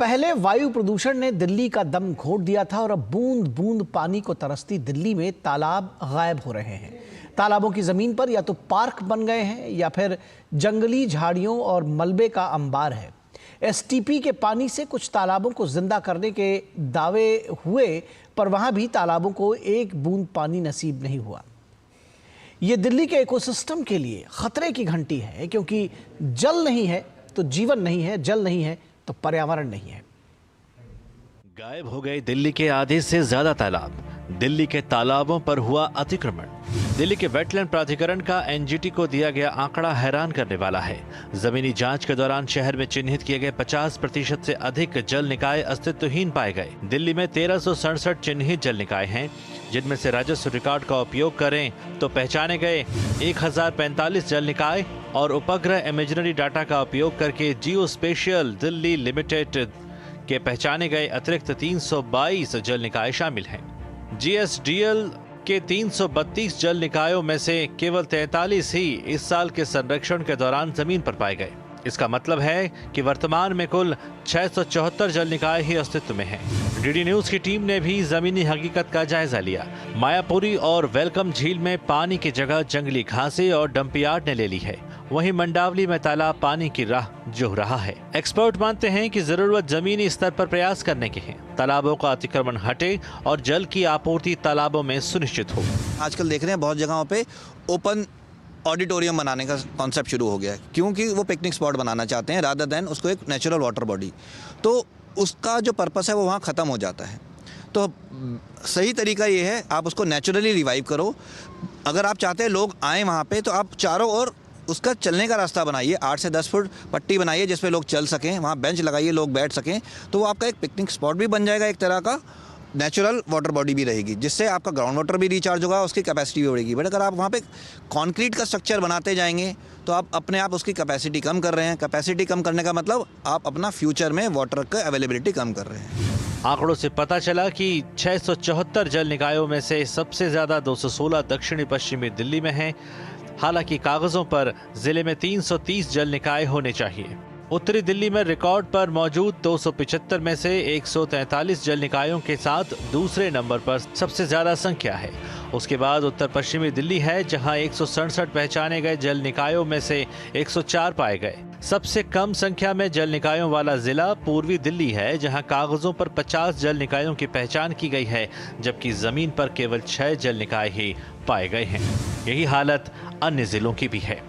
पहले वायु प्रदूषण ने दिल्ली का दम घोट दिया था और अब बूंद बूंद पानी को तरसती दिल्ली में तालाब गायब हो रहे हैं। तालाबों की जमीन पर या तो पार्क बन गए हैं या फिर जंगली झाड़ियों और मलबे का अंबार है। एसटीपी के पानी से कुछ तालाबों को जिंदा करने के दावे हुए, पर वहां भी तालाबों को एक बूंद पानी नसीब नहीं हुआ। ये दिल्ली के इकोसिस्टम के लिए खतरे की घंटी है, क्योंकि जल नहीं है तो जीवन नहीं है, जल नहीं है तो पर्यावरण नहीं है। गायब हो गए दिल्ली के आधे से ज्यादा तालाब। दिल्ली के तालाबों पर हुआ अतिक्रमण। दिल्ली के वेटलैंड प्राधिकरण का एनजीटी को दिया गया आंकड़ा हैरान करने वाला है। जमीनी जांच के दौरान शहर में चिन्हित किए गए 50% से अधिक जल निकाय अस्तित्वहीन पाए गए। दिल्ली में 1367 चिन्हित जल निकाय हैं, जिनमें से राजस्व रिकॉर्ड का उपयोग करें तो पहचाने गए 1045 जल निकाय और उपग्रह इमेजनरी डाटा का उपयोग करके जियो स्पेशियल दिल्ली लिमिटेड के पहचाने गए अतिरिक्त 322 जल निकाय शामिल हैं। जीएसडीएल के 332 जल निकायों में से केवल 43 ही इस साल के संरक्षण के दौरान जमीन पर पाए गए। इसका मतलब है कि वर्तमान में कुल 674 जल निकाय ही अस्तित्व में हैं। डीडी न्यूज की टीम ने भी जमीनी हकीकत का जायजा लिया। मायापुरी और वेलकम झील में पानी की जगह जंगली घासें और डंपयार्ड ने ले ली है। वहीं मंडावली में तालाब पानी की राह जोह रहा है। एक्सपर्ट मानते हैं कि जरूरत जमीनी स्तर पर प्रयास करने की है। तालाबों का अतिक्रमण हटे और जल की आपूर्ति तालाबों में सुनिश्चित हो। आजकल देख रहे हैं बहुत जगहों पे ओपन ऑडिटोरियम बनाने का कॉन्सेप्ट शुरू हो गया है, क्योंकि वो पिकनिक स्पॉट बनाना चाहते हैं रादर देन उसको एक नेचुरल वाटर बॉडी। तो उसका जो पर्पस है वो वहाँ ख़त्म हो जाता है। तो सही तरीका ये है, आप उसको नेचुरली रिवाइव करो। अगर आप चाहते हैं लोग आएँ वहाँ पे, तो आप चारों ओर उसका चलने का रास्ता बनाइए। 8 से 10 फुट पट्टी बनाइए जिस पे लोग चल सकें, वहाँ बेंच लगाइए, लोग बैठ सकें। तो वो आपका एक पिकनिक स्पॉट भी बन जाएगा, एक तरह का नेचुरल वाटर बॉडी भी रहेगी, जिससे आपका ग्राउंड वाटर भी रिचार्ज होगा, उसकी कैपेसिटी भी बढ़ेगी। बट अगर आप वहाँ पे कंक्रीट का स्ट्रक्चर बनाते जाएंगे तो आप अपने आप उसकी कैपेसिटी कम कर रहे हैं। कैपेसिटी कम करने का मतलब आप अपना फ्यूचर में वाटर का अवेलेबिलिटी कम कर रहे हैं। आंकड़ों से पता चला कि 674 जल निकायों में से सबसे ज्यादा 216 दक्षिणी पश्चिमी दिल्ली में हैं। हालांकि कागजों पर जिले में 330 जल निकाय होने चाहिए। उत्तरी दिल्ली में रिकॉर्ड पर मौजूद 275 में से 143 जल निकायों के साथ दूसरे नंबर पर सबसे ज्यादा संख्या है। उसके बाद उत्तर पश्चिमी दिल्ली है, जहां 167 पहचाने गए जल निकायों में से 104 पाए गए। सबसे कम संख्या में जल निकायों वाला जिला पूर्वी दिल्ली है, जहां कागजों पर 50 जल निकायों की पहचान की गई है, जबकि जमीन पर केवल 6 जल निकाय ही पाए गए हैं। यही हालत अन्य जिलों की भी है।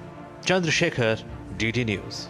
Chandrashekhar, DD news.